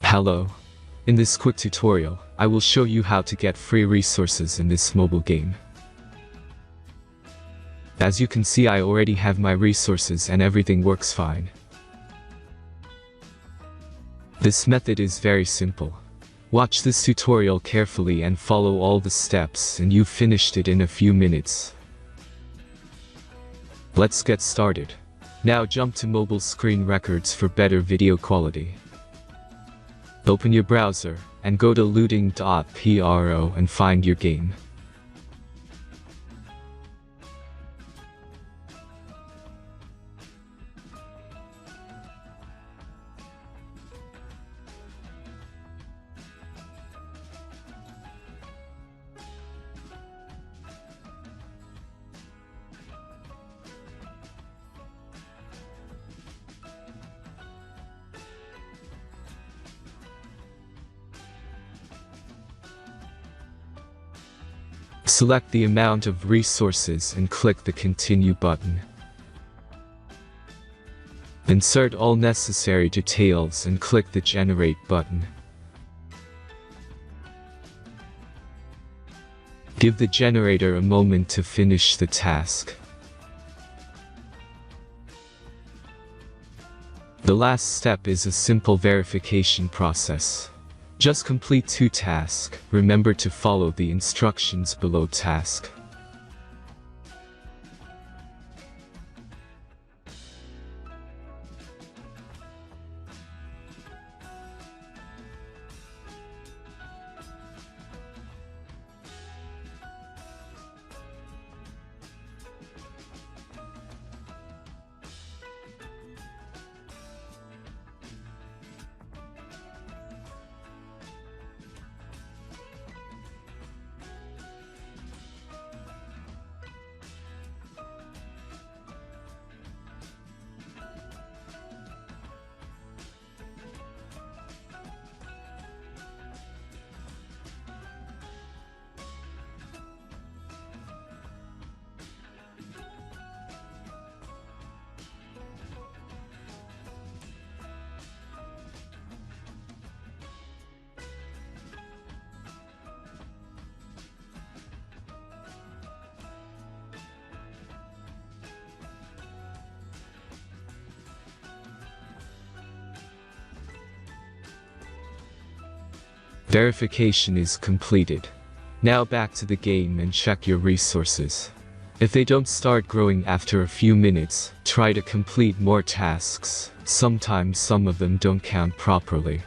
Hello. In this quick tutorial, I will show you how to get free resources in this mobile game. As you can see, I already have my resources and everything works fine. This method is very simple. Watch this tutorial carefully and follow all the steps and you've finished it in a few minutes. Let's get started. Now jump to mobile screen records for better video quality. Open your browser and go to looting.pro and find your game. Select the amount of resources and click the Continue button. Insert all necessary details and click the Generate button. Give the generator a moment to finish the task. The last step is a simple verification process. Just complete 2 tasks. Remember to follow the instructions below task. Verification is completed. Now back to the game and check your resources. If they don't start growing after a few minutes, try to complete more tasks. Sometimes some of them don't count properly.